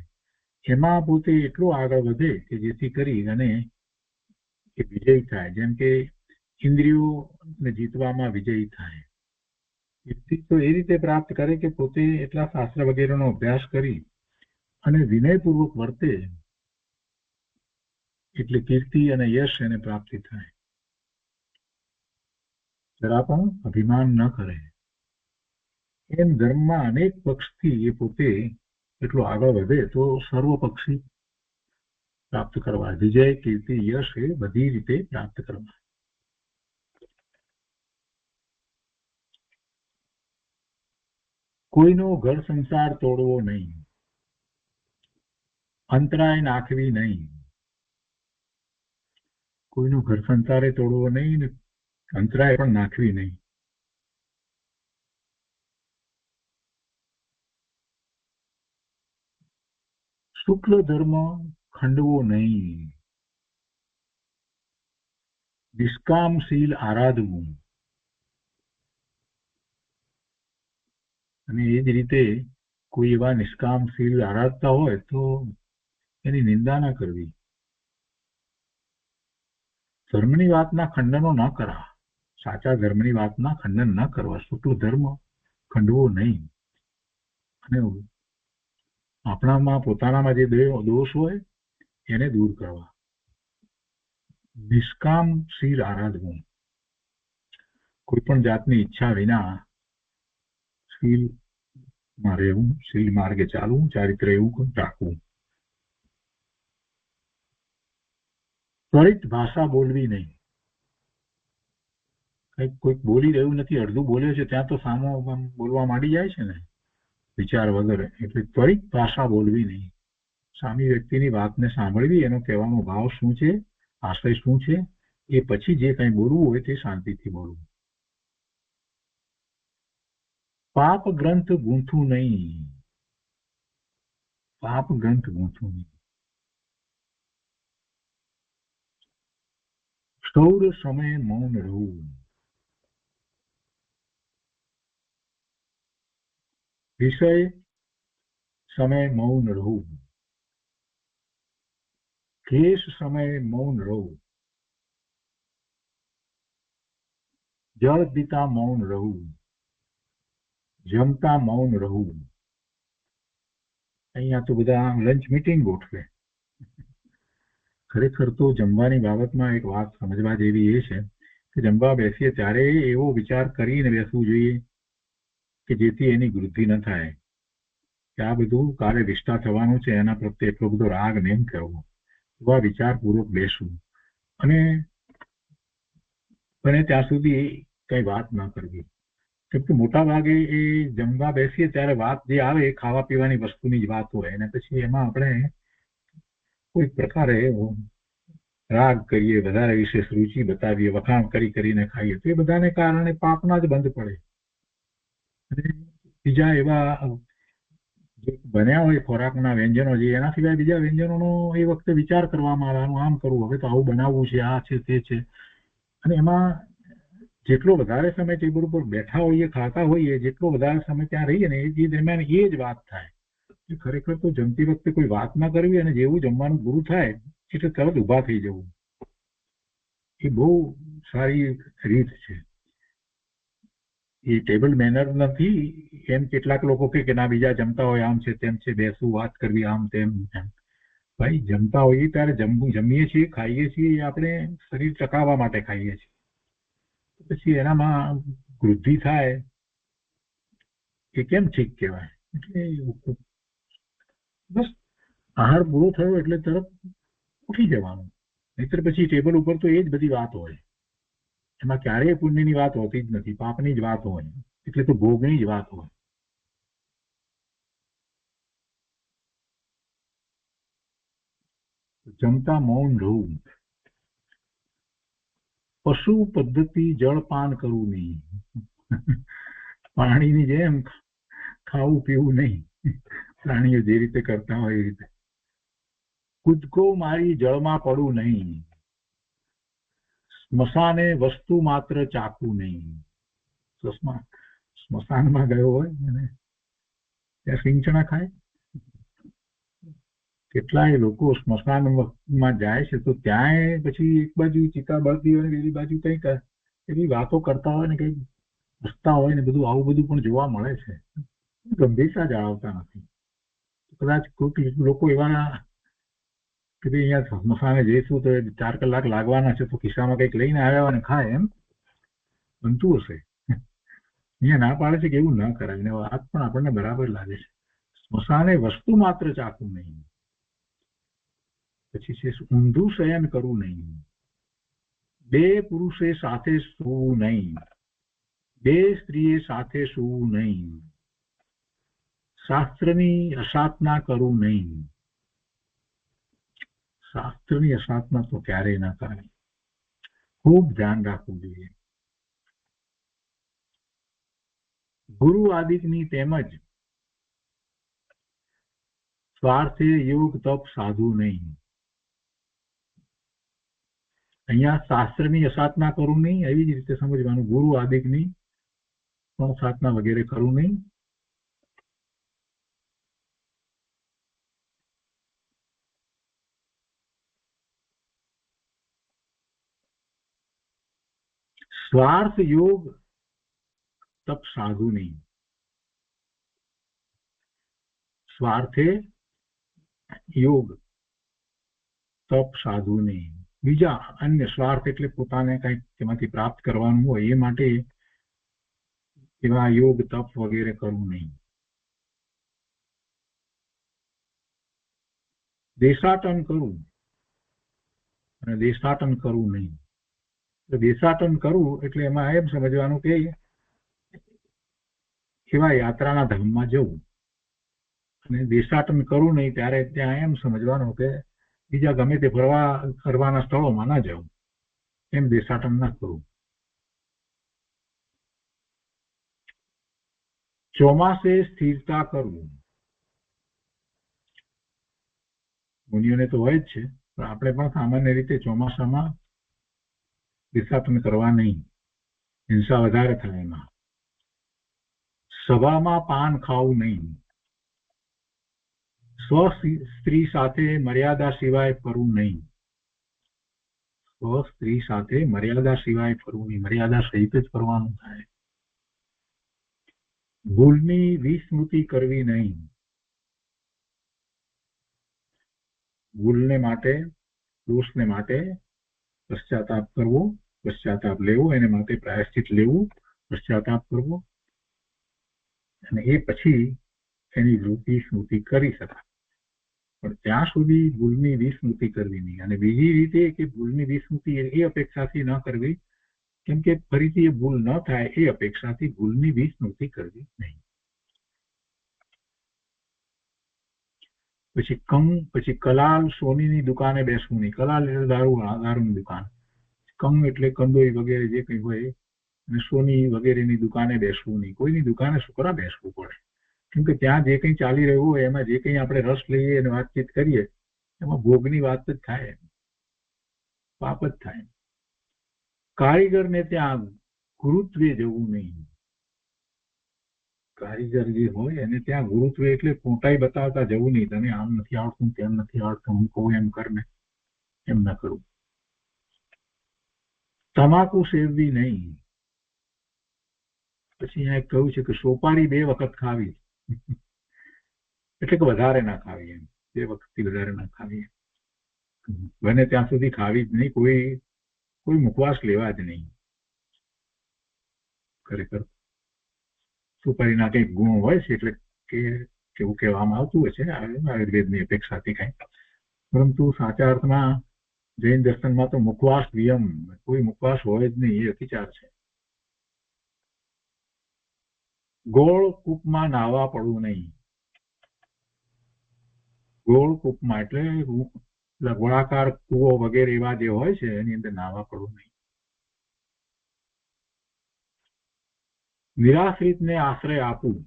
એમાં પોતે એટલું આગળ વધે કે જેથી કરી અને એ વિજયી થાય. જેમ કે ઇન્દ્રિયોને જીતવામાં વિજયી થાય. તો એ રીતે પ્રાપ્ત કરે કે પોતે એટલા શાસ્ત્ર વગેરેનો અભ્યાસ કરી અને વિનયપૂર્વક વર્તે, એટલે કીર્તિ અને યશ એને પ્રાપ્તિ થાય. જરા પણ અભિમાન ન કરે. એમ ધર્મમાં અનેક પક્ષથી એ પોતે એટલું આગળ વધે તો સર્વપક્ષી પ્રાપ્ત કરવા. વિજય, કીર્તિ, યશ એ બધી રીતે પ્રાપ્ત કરવા. કોઈનો ઘર સંસાર તોડવો નહીં. અંતરાય નાખવી નહીં. કોઈનું ઘર સંસારે તોડવો નહીં ને અંતરાય પણ નાખવી નહીં. શુક્લ ધર્મ ખંડવો નહીં. નિષ્કામશીલ આરાધવું. અને એ જ રીતે કોઈ એવા નિષ્કામશીલ આરાધતા હોય તો એની નિંદા ના કરવી. ધર્મની વાતના ખંડનો ન કરવા. સાચા ધર્મની વાતના ખંડન ન કરવા. શુક્લ ધર્મ ખંડવો નહીં. અને આપણામાં પોતાનામાં જે દોષ હોય એને દૂર કરવા. નિષ્કામશીલ આરાધવું. કોઈ પણ જાતની ઈચ્છા વિના શીલમાં રહેવું, શીલ માર્ગે ચાલવું, ચારિત્ર એવું રાખવું. ત્વરિત ભાષા બોલવી નહીં. કંઈક કોઈક બોલી રહ્યું નથી, અડધું બોલે છે ત્યાં તો સામો બોલવા માંડી જાય છે ને વિચાર વગર. એટલે ત્વરિત ભાષા બોલવી નહીં. સામી વ્યક્તિની વાતને સાંભળવી, એનો કહેવાનો ભાવ શું છે, આશય શું છે, એ પછી જે કંઈ બોલવું હોય તે શાંતિથી બોલવું. પાપ ગ્રંથ ગૂંથવું નહીં. પાપ ગ્રંથ ગૂંથવું નહીં. સૌર સમય મૌન રહેવું. વિષય સમય મૌન રહું. કેશ સમય મૌન રહું. જળ પીતા મૌન રહું. જમતા મૌન રહું. અહીંયા તો બધા લંચ મીટિંગ ગોઠવે. ખરેખર તો જમવાની બાબતમાં એક વાત સમજવા જેવી એ છે કે જમવા બેસીએ ત્યારે એવો વિચાર કરીને બેસવું જોઈએ કે જેથી એની વૃદ્ધિ ન થાય, કે આ બધું કાલે વિષ્ટા થવાનું છે, એના પ્રત્યે એટલો બધો રાગ નહીં કરવો. એવા વિચારપૂર્વક બેસવું અને બને ત્યાં સુધી કઈ વાત ન કરવી. કેમ કે મોટા ભાગે એ જમવા બેસીએ ત્યારે વાત જે આવે એ ખાવા પીવાની વસ્તુની જ વાત હોય, અને પછી એમાં આપણે કોઈ પ્રકારે રાગ કરીએ, વધારે વિશેષ રુચિ બતાવીએ, વખાણ કરીને ખાઈએ તો એ બધાને કારણે પાપના જ બંધ પડે. અને બીજા એવા જે બન્યા હોય ખોરાકના વ્યંજનો જે, એના સિવાય બીજા વ્યંજનોનો એ વખતે વિચાર કરવામાં આવે, આનું આમ કરવું, હવે તો આવું બનાવવું છે, આ છે તે છે. અને એમાં જેટલો વધારે સમય ટેબલ ઉપર બેઠા હોઈએ, ખાતા હોઈએ, જેટલો વધારે સમય ત્યાં રહીએ ને એ દરમિયાન એ જ વાત થાય. ખરેખર તો જમતી વખતે કોઈ વાત ના કરવી, અને જેવું જમવાનું પૂરું થાય એટલે તરત ઊભા થઈ જવું, એ બહુ સારી રીત છે. એ ટેબલ મેનર નથી એમ કેટલાક લોકો કે ના બીજા જમતા હોય આમ છે તેમ છે, બેસવું, વાત કરવી, આમ તેમ. ભાઈ જમતા હોઈએ ત્યારે જમીએ છીએ, ખાઈએ છીએ, એ આપણે શરીર ટકાવવા માટે ખાઈએ છીએ. પછી એનામાં વૃદ્ધિ થાય એ કેમ ઠીક કહેવાય? એટલે બસ આહાર પૂરો થયો એટલે તરત ઉઠી જવાનું, નહીતર પછી ટેબલ ઉપર તો એ જ બધી વાત હોય. એમાં ક્યારેય પુણ્યની વાત હોતી જ નથી, પાપની જ વાત હોય, એટલે તો ભોગની જ વાત હોય. જમતા મૌન રહું. પશુ પદ્ધતિ જળપાન કરવું નહીં. પાણીની જેમ ખાવું પીવું નહીં, પ્રાણીઓ જે રીતે કરતા હોય એ રીતે. કૂદકો મારી જળમાં પડવું નહીં. સ્મશાને વસ્તુ માત્ર ચાકવું નહીં. સ્મશાનમાં ગયો હોય અને ત્યાં સિંચણા ખાય. કેટલાય લોકો સ્મશાનમાં જાય છે તો ત્યાં પછી એક બાજુ ચિતા બળતી હોય ને બીજી બાજુ કઈક એવી વાતો કરતા હોય ને કઈક હસતા હોય ને બધું, આવું બધું પણ જોવા મળે છે. ગંભીરતા જાળવતા નથી. કદાચ કોઈ લોકો એવા કે ભાઈ અહીંયા સ્મશાને જઈશું તો 4 કલાક લાગવાના છે, તો ખિસ્સામાં કંઈક લઈને આવ્યા અને ખાય, એમ બનતું હશે. અહીંયા ના પાડે છે કે એવું ન કરાય, ને વાત પણ આપણને બરાબર લાગે છે. સ્મશાને વસ્તુ માત્ર ચાકવું નહીં. પછી છે ઊંધું શયન કરવું નહીં. 2 પુરુષે સાથે સૂવું નહીં. 2 સ્ત્રીએ સાથે સૂવું નહીં. શાસ્ત્રની અસાધના કરવું નહીં. શાસ્ત્રની અસાધના તો ક્યારેય ના કરાય, ખૂબ ધ્યાન રાખવું જોઈએ. ગુરુ આદિકની તેમજ સ્વાર્થે યોગ તપ સાધુ નહીં. અહીંયા શાસ્ત્રની અસાધના કરવું નહીં, એવી જ રીતે સમજવાનું ગુરુ આદિકની પણ સાધના વગેરે કરવું નહીં. સ્વાર્થ યોગ તપ સાધુ નહીં. સ્વાર્થે યોગ તપ સાધુ નહીં. બીજા અન્ય સ્વાર્થ એટલે પોતાને કંઈક તેમાંથી પ્રાપ્ત કરવાનું હોય એ માટે એવા યોગ તપ વગેરે કરવું નહીં. દેશાટન કરવું અને દેશાટન કરવું નહીં. દેશાટન કરવું એટલે એમાં એમ સમજવાનું કે એવા યાત્રાના ધામમાં જવું, અને દેશાટન કરવું નહીં ત્યારે ત્યાં એમ સમજવાનું કે બીજા ગમે તે ફરવાના સ્થળોમાં ના જવું, એમ દેશાટન ના કરવું. ચોમાસે સ્થિરતા કરવું. મુનિઓને તો હોય જ છે, પણ આપણે પણ સામાન્ય રીતે ચોમાસામાં દેશાટન કરવા નહીં, હિંસા વધારે થાય એમાં. સભામાં પાન ખાવું નહીં. સ્ત્રી સાથે મર્યાદા સિવાય ફરવું નહીં. સ્ત્રી સાથે મર્યાદા સિવાય ફરવું નહીં, મર્યાદા સહિત જ ફરવાનું થાય. ભૂલની વિસ્મૃતિ કરવી નહીં. ભૂલને માટે, દોષને માટે પશ્ચાતાપ કરવો, પશ્ચાતાપ લેવો, એને માટે પ્રાયશ્ચિત લેવું, પશ્ચાતાપ કરવો, અને એ પછી એની વિસ્મૃતિ કરી શકાય. પણ ત્યાં સુધી ભૂલની વિસ્મૃતિ કરવી નહીં. અને બીજી રીતે કે ભૂલની વિસ્મૃતિ એ અપેક્ષાથી ન કરવી, કેમ કે ફરીથી એ ભૂલ ન થાય એ અપેક્ષાથી ભૂલની વિસ્મૃતિ કરવી નહીં. પછી કલાલ સોનીની દુકાને બેસવું નહીં. કલાલ એટલે દારૂની દુકાન, કંગ એટલે કંદોઈ વગેરે જે કંઈ હોય, અને સોની વગેરેની દુકાને બેસવું નહીં. કોઈની દુકાને શું કરવા બેસવું પડે? કેમ કે ત્યાં જે કંઈ ચાલી રહ્યું હોય એમાં જે કંઈ આપણે રસ લઈએ અને વાતચીત કરીએ એમાં ભોગની વાત જ થાય, પાપ જ થાય. કારીગરને ત્યાં ગુરુત્વે જવું નહીં. કારીગર જે હોય એને ત્યાં ગુરુત્વે એટલે પોતાઈ બતાવતા જવું નહીં. તને આમ નથી આવડતું, તેમ નથી આવડતું, હું કહું એમ કરને, એમ ના કરવું. તમાકુ સેવવી નહીં. પછી અહીંયા કહ્યું છે કે સોપારી 2 વખત ખાવી, એટલે કે વધારે ના ખાવી, એમ 2 વખતથી વધારે ના ખાવી. બને ત્યાં સુધી ખાવી જ નહીં. કોઈ મુખવાસ લેવા જ નહીં. ખરેખર સુપારીના કંઈક ગુણ હોય છે, એટલે કે એવું કહેવામાં આવતું હોય છે આયુર્વેદની અપેક્ષાથી કંઈ. પરંતુ સાચા અર્થમાં જૈન દર્શનમાં તો મુખવાસ નિયમ, કોઈ મુખવાસ હોય જ નહીં, એ અતિચાર છે. ગોળ કૂપમાં નાહવા પડવું નહીં. ગોળ કૂપમાં એટલે ગોળાકાર કૂવો વગેરે એવા જે હોય છે એની અંદર નાહવા પડવું નહીં. નિરાશ્રિતને આશ્રય આપવું.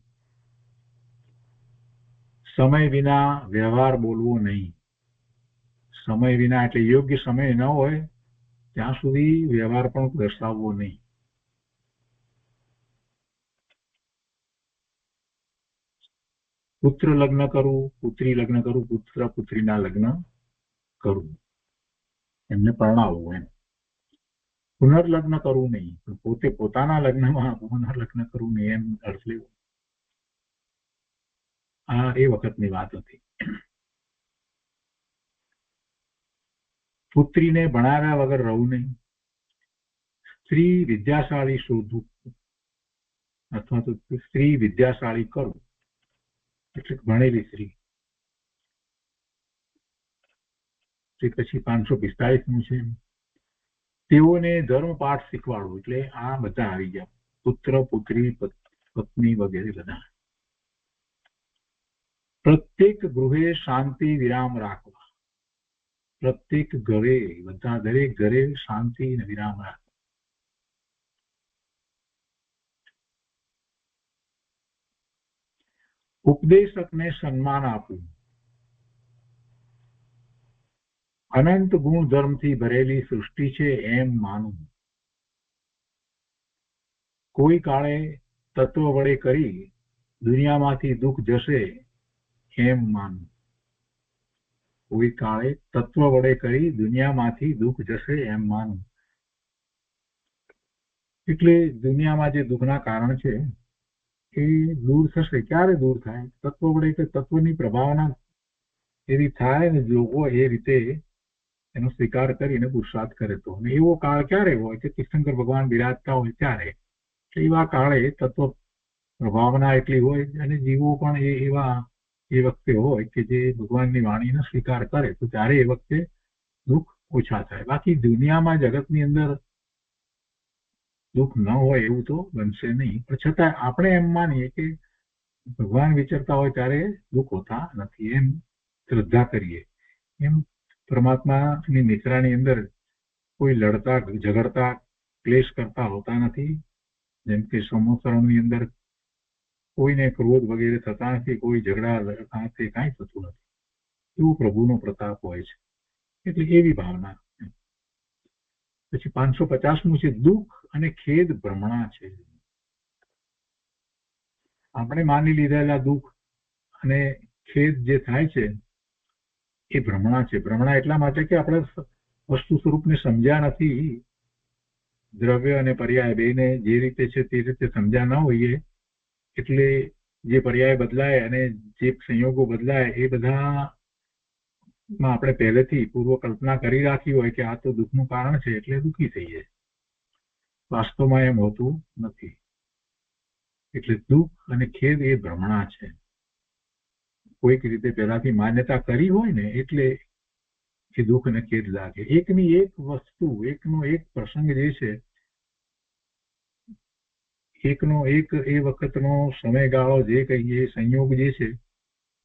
સમય વિના વ્યવહાર બોલવો નહીં. સમય વિના એટલે યોગ્ય સમય ન હોય ત્યાં સુધી વ્યવહાર પણ દર્શાવવો નહીં. પુત્ર લગ્ન કરવું, પુત્રી લગ્ન કરવું, પુત્ર પુત્રીના લગ્ન કરવું, એમને પરણાવવું. એમ પુનર્લગ્ન કરવું નહીં, પણ પોતે પોતાના લગ્નમાં પુનર્લગ્ન કરવું નહીં, એમ અર્થ લેવો. આ એ વખતની વાત હતી. પુત્રીને ભણાવ્યા વગર રહવું નહીં. સ્ત્રી વિદ્યાશાળી શોધવું, અથવા તો સ્ત્રી વિદ્યાશાળી કરવું, એટલે ભણેલી સ્ત્રી. પછી 545 છે, તેઓને ધર્મ પાઠ શીખવાડવું. એટલે આ બધા આવી ગયા, પુત્ર પુત્રી પત્ની વગેરે બધા. પ્રત્યેક ગૃહે શાંતિ વિરામ રાખવા. પ્રત્યેક ઘરે, બધા દરેક ઘરે શાંતિ અને વિરામ રાખવા. ઉપદેશકને સન્માન આપવું. અનંત ગુણધર્મથી ભરેલી સૃષ્ટિ છે એમ માનવું. કોઈ કાળે તત્વ વડે કરી દુનિયામાંથી દુઃખ જશે એમ માનવું. કોઈ કાળે તત્વ વડે કરી દુનિયામાંથી દુઃખ જશે એમ માનવું. એટલે દુનિયામાં જે દુઃખના કારણ છે એ દૂર થશે. ક્યારે દૂર થાય? તત્વ વડે કે તત્વની પ્રભાવના એવી થાય ને લોકો એ રીતે એનો સ્વીકાર કરીને પુરુષાર્થ કરે તો. અને એવો કાળ ક્યારે હોય કે તીર્થંકર ભગવાન બિરાજતા હોય ત્યારે. એવા કાળે તત્વ પ્રભાવના એટલી હોય અને જીવો પણ એવા એ વખતે હોય કે જે ભગવાનની વાણીનો સ્વીકાર કરે તો ત્યારે એ વખતે દુઃખ ઓછા થાય. બાકી દુનિયામાં જગતની અંદર દુઃખ ન હોય એવું તો બનશે નહીં. પણ છતાં આપણે એમ માનીએ કે ભગવાન વિચરતા હોય ત્યારે દુઃખ હોતા નથી, એમ શ્રદ્ધા કરીએ. એમ પરમાત્માની નિદ્રાની અંદર કોઈ લડતા ઝઘડતા ક્લેશ કરતા હોતા નથી. જેમ કે સંવત્સરની અંદર કોઈને ક્રોધ વગેરે થતા નથી, કોઈ ઝઘડા લડતા નથી, કાંઈ થતું નથી. એવું પ્રભુનો પ્રતાપ હોય છે. એટલે એવી ભાવના. પછી 550મું છે દુઃખ અને ખેદ ભ્રમણા છે. આપણે માની લીધેલા દુઃખ અને ખેદ જે થાય છે એ ભ્રમણા છે. ભ્રમણા એટલા માટે કે આપણે વસ્તુ સ્વરૂપને સમજ્યા નથી. દ્રવ્ય અને પર્યાય બેને જે રીતે છે તે રીતે સમજ્યા ન હોઈએ એટલે જે પર્યાય બદલાય અને જે સંયોગો બદલાય એ બધામાં આપણે પહેલેથી પૂર્વ કલ્પના કરી રાખી હોય કે આ તો દુઃખનું કારણ છે એટલે દુઃખી થઈ જાય. વાસ્તવમાં એમ હોતું નથી. એટલે દુઃખ અને ખેદ એ ભ્રમણા છે. કોઈક રીતે પહેલાથી માન્યતા કરી હોય ને એટલે એ દુઃખ અને ખેદ લાગે. એકની એક વસ્તુ, એકનો એક પ્રસંગ જે છે, એકનો એક એ વખતનો સમયગાળો જે કહીએ સંયોગ જે છે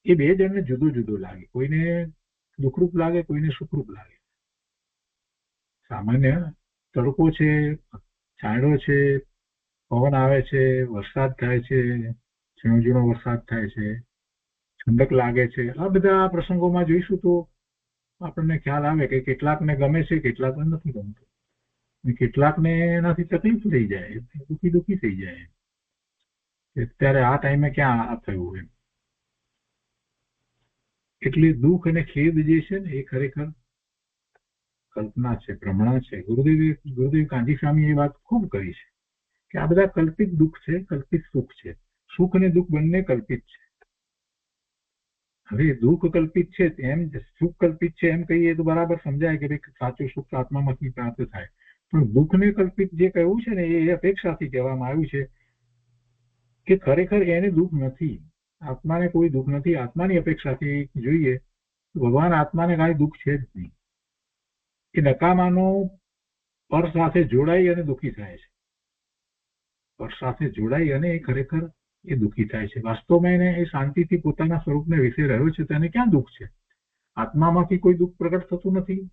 એ બે જણને જુદો જુદો લાગે. કોઈને દુઃખરૂપ લાગે, કોઈને સુખરૂપ લાગે. સામાન્ય તડકો છે, છાંયડો છે, પવન આવે છે, વરસાદ થાય છે, ઝીણો ઝીણો વરસાદ થાય છે, ઠંડક લાગે છે, આ બધા પ્રસંગોમાં જોઈશું તો આપણને ખ્યાલ આવે કે કેટલાકને ગમે છે, કેટલાકને નથી ગમતું, કેટલાકને એનાથી તકલીફ થઈ જાય, દુઃખી થઈ જાય. અત્યારે આ ટાઈમે ક્યાં આ થયું એમ. એટલે દુઃખ અને ખેદ જે છે ને એ ખરેખર કલ્પના છે, ભ્રમણા છે. ગુરુદેવ કાંજી સ્વામી એ વાત ખૂબ કરી છે કે આ બધા કલ્પિત દુઃખ છે, કલ્પિત સુખ છે. સુખ અને દુઃખ બંને કલ્પિત છે. હવે દુઃખ કલ્પિત છે એમ સુખ કલ્પિત છે એમ કહીએ તો બરાબર સમજાય કે ભાઈ સાચું સુખ આત્મામાંથી પ્રાપ્ત થાય. પણ દુઃખને કલ્પિત જે કહ્યું છે ને એ અપેક્ષાથી કહેવામાં આવ્યું છે કે ખરેખર એને દુઃખ નથી, આત્માને કોઈ દુઃખ નથી. આત્માની અપેક્ષાથી જોઈએ તો ભગવાન આત્માને કાંઈ દુઃખ છે જ નહીં. એ નકામાનો પર સાથે જોડાઈ અને દુઃખી થાય છે. પર સાથે જોડાઈ અને એ ખરેખર એ દુઃખી થાય છે. વાસ્તવમાં એને એ શાંતિથી પોતાના સ્વરૂપને વિશે રહ્યો છે તેને ક્યાં દુઃખ છે? આત્મામાંથી કોઈ દુઃખ પ્રગટ થતું નથી.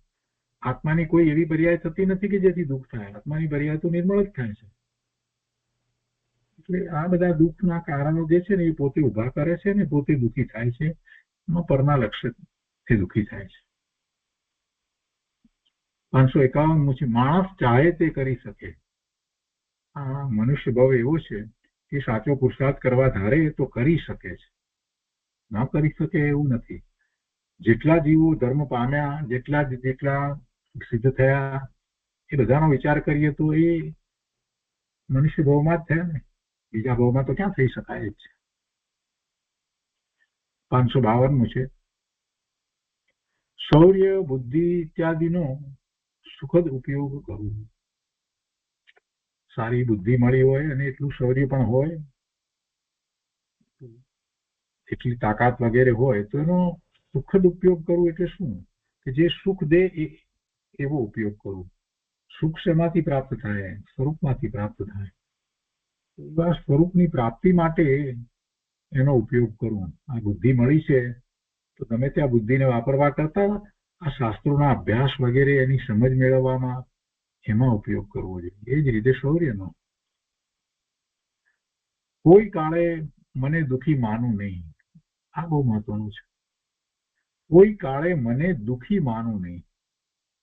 આત્માની કોઈ એવી પર્યાય થતી નથી કે જેથી દુઃખ થાય. આત્માની પર્યાય તો નિર્મળ જ થાય છે. એટલે આ બધા દુઃખના કારણો જે છે ને એ પોતે ઉભા કરે છે ને પોતે દુઃખી થાય છે. એમાં પરના લક્ષ્યથી દુઃખી થાય છે. 551 છે માણસ ચાહે તે કરી શકે. આ મનુષ્ય ભાવ એવો છે કે સાચો પુરુષાર્થ કરવા ધારે તો કરી શકે છે, ન કરી શકે એવું નથી. જેટલા જીવો ધર્મ પામ્યા, જેટલા સિદ્ધ થયા એ બધાનો વિચાર કરીએ તો એ મનુષ્ય ભાવમાં જ થયા ને. બીજા ભાવમાં તો ક્યાં થઈ શકાય જ છે. 552 છે શૌર્ય બુદ્ધિ ઇત્યાદિનો સુખદ ઉપયોગ કરવો. સારી બુદ્ધિ મળી હોય અને એટલું શૌર્ય પણ હોય, એટલી તાકાત વગેરે હોય તો એનો સુખદ ઉપયોગ કરવો એટલે શું? કે જે સુખ દે એવો ઉપયોગ કરવો. સુખ શેમાંથી પ્રાપ્ત થાય? સ્વરૂપમાંથી પ્રાપ્ત થાય. એવા સ્વરૂપની પ્રાપ્તિ માટે એનો ઉપયોગ કરવો. આ બુદ્ધિ મળી છે તો તમે ત્યાં બુદ્ધિને વાપરવા કરતા આ શાસ્ત્રોના અભ્યાસ વગેરે એની સમજ મેળવવામાં એમાં ઉપયોગ કરવો જોઈએ. એ જ રીતે શૌર્યનો. કોઈ કાળે મને દુઃખી માનું નહીં. આ બહુ મહત્વનું છે. કોઈ કાળે મને દુઃખી માનું નહીં.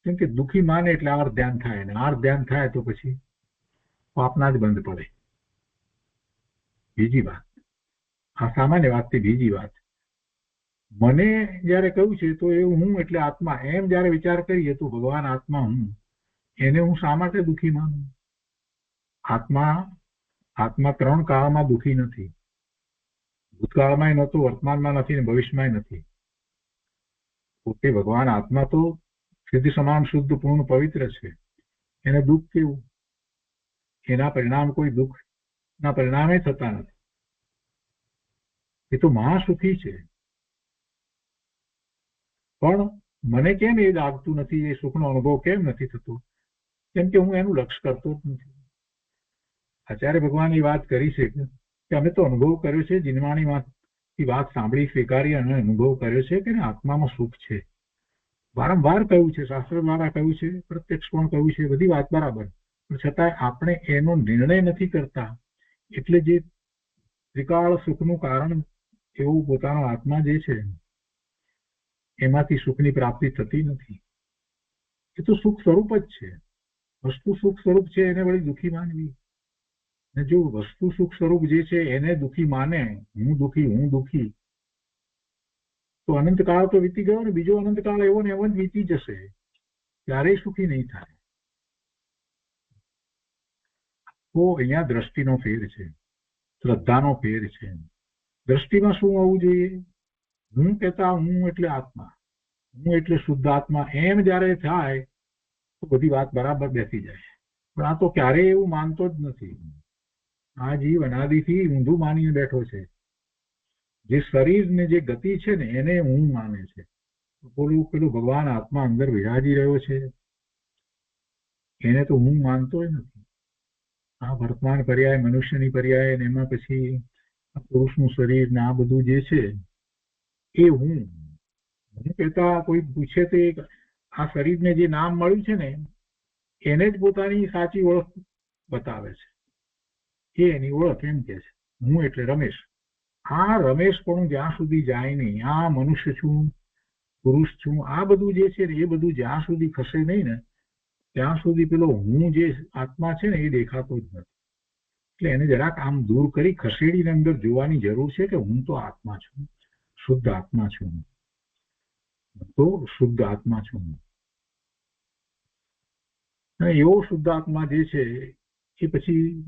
કેમ કે દુઃખી માને એટલે આર ધ્યાન થાય, ને આર ધ્યાન થાય તો પછી પાપના જ બંધ પડે. બીજી વાત, આ સામાન્ય વાતથી બીજી વાત, મને જયારે કહ્યું છે તો એ હું એટલે આત્મા એમ જયારે વિચાર કરીએ તો ભગવાન આત્મા હું, એને હું શા માટે દુઃખી માનું? આત્મા 3 કાળમાં દુઃખી નથી. ભૂતકાળમાં નહોતો, વર્તમાનમાં નથી ને ભવિષ્યમાં નથી. પોતે ભગવાન આત્મા તો સિદ્ધ સમાન શુદ્ધ પૂર્ણ પવિત્ર છે. એને દુઃખ કેવું? એના પરિણામ કોઈ દુઃખના પરિણામે થતા નથી. એ તો મહાસુખી છે, પણ મને કેમ એ લાગતું નથી, એ સુખનો અનુભવ કેમ નથી થતો? કેમ કે હું એનું લક્ષ્ય કરતો જ નથી. આચાર્ય ભગવાન એ વાત કરી છે કે અમે તો અનુભવ કર્યો છે, જીનવાણીમાંથી વાત સાંભળી, સ્વીકારી અને અનુભવ કર્યો છે કે આત્મામાં સુખ છે. વારંવાર કહ્યું છે, શાસ્ત્ર દ્વારા કહ્યું છે, પ્રત્યક્ષ પણ કહ્યું છે, બધી વાત બરાબર, પણ છતાંય આપણે એનો નિર્ણય નથી કરતા. એટલે જે ત્રિકાળ સુખનું કારણ એવું પોતાનો આત્મા જે છે એમાંથી સુખની પ્રાપ્તિ થતી નથી. એ તો સુખ સ્વરૂપ જ છે. વસ્તુ સુખ સ્વરૂપ છે એને વળી દુઃખી માનવી, અને જો વસ્તુ સુખ સ્વરૂપ જે છે એને દુઃખી માને, હું દુઃખી, તો અનંતકાળ તો વીતી ગયો ને, બીજો અનંતકાળ એવો ને એવો જ વીતી જશે, ક્યારેય સુખી નહીં થાય. તો અહીંયા દ્રષ્ટિનો ફેર છે, શ્રદ્ધાનો ફેર છે. દ્રષ્ટિમાં શું હોવું જોઈએ? હું કહેતા હું એટલે આત્મા, હું એટલે શુદ્ધ આત્મા, એમ જયારે થાય તો બધી વાત બરાબર બેસી જાય. પણ આ તો ક્યારેય એવું માનતો જ નથી. આ જીવ અનાદિથી ઊંધું માનીને બેઠો છે. જે શરીર ને જે ગતિ છે ને એને હું માને છે. પેલું ભગવાન આત્મા અંદર વિરાજી રહ્યો છે એને તો હું માનતો જ નથી. આ વર્તમાન પર્યાય, મનુષ્યની પર્યાય, ને એમાં પછી પુરુષનું શરીર ને આ બધું જે છે એ હું કહેતા કોઈ પૂછે તો આ શરીરને જે નામ મળ્યું છે ને એને જ પોતાની સાચી ઓળખ બતાવે છે. એની ઓળખ એમ કે છે હું એટલે રમેશ. આ રમેશ પણ જ્યાં સુધી જાય નહીં, આ મનુષ્ય છું, પુરુષ છું, આ બધું જે છે ને એ બધું જ્યાં સુધી ખસે નહીં ને ત્યાં સુધી પેલો હું જે આત્મા છે ને એ દેખાતો જ નથી. એટલે એને જરાક આમ દૂર કરી ખસેડીને અંદર જોવાની જરૂર છે કે હું તો આત્મા છું, શુદ્ધ આત્મા છું, તો શુદ્ધ આત્મા છું. અને એવો શુદ્ધ આત્મા જે છે એ પછી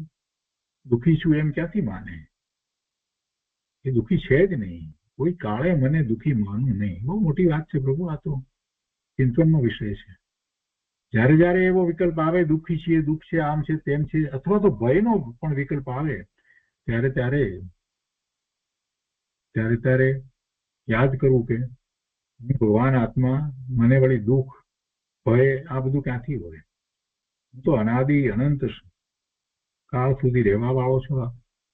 દુઃખી છું એમ ક્યાંથી માને? એ દુઃખી છે જ નહીં. કોઈ કાળે મને દુઃખી માનવું નહીં. બહુ મોટી વાત છે પ્રભુ, આ તો ચિંતનનો વિષય છે. જયારે જયારે એવો વિકલ્પ આવે, દુઃખી છીએ, દુઃખ છે, આમ છે, તેમ છે, અથવા તો ભયનો પણ વિકલ્પ આવે, ત્યારે ત્યારે યાદ કરવું કે ભગવાન આત્મા, મને વળી દુઃખ, ભય આ બધું ક્યાંથી હોય? હું તો અનાદિ અનંત કાળ સુધી રહેવા વાળો છું.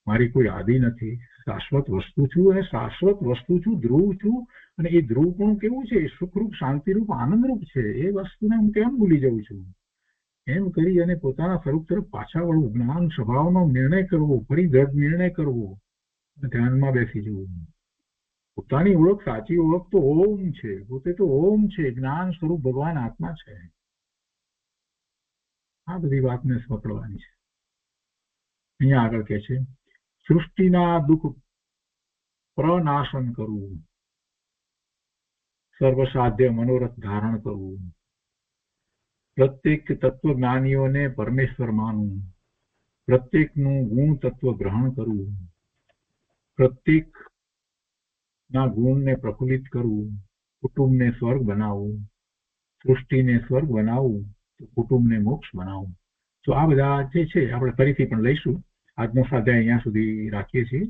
મારી કોઈ આદિ નથી, શાશ્વત વસ્તુ છું, અને શાશ્વત વસ્તુ છું, ધ્રુવ છું. અને એ ધ્રુવ પણ કેવું છે? સુખરૂપ, શાંતિરૂપ, આનંદરૂપ છે. એ વસ્તુને હું કેમ ભૂલી જાઉં છું? એમ કરી અને પોતાના સ્વરૂપ તરફ પાછા વળવું, જ્ઞાન સ્વભાવનો નિર્ણય કરવો, ફરી દ્રઢ નિર્ણય કરવો, ધ્યાનમાં બેસી જવું. પોતાની ઓળખ, સાચી ઓળખ તો ઓમ છે. પોતે તો ઓમ છે, જ્ઞાન સ્વરૂપ ભગવાન આત્મા છે. આ બધી વાતને પકડવાની છે. અહીંયા આગળ કે છે સૃષ્ટિના દુઃખ પ્રનાશન કરવું, સર્વસાધ્ય મનોરથ ધારણ કરવું, પ્રત્યેક તત્વજ્ઞાનીઓને પરમેશ્વર માનવું, પ્રત્યેકનું ગુણ તત્વ ગ્રહણ કરવું, પ્રત્યેકના ગુણને પ્રફુલ્લિત કરવું, કુટુંબને સ્વર્ગ બનાવવું, સૃષ્ટિને સ્વર્ગ બનાવવું, કુટુંબને મોક્ષ બનાવવું. તો આ બધા જે છે આપણે ફરીથી પણ લઈશું. આજનો સ્વાધ્યાય અહીંયા સુધી રાખીએ છીએ.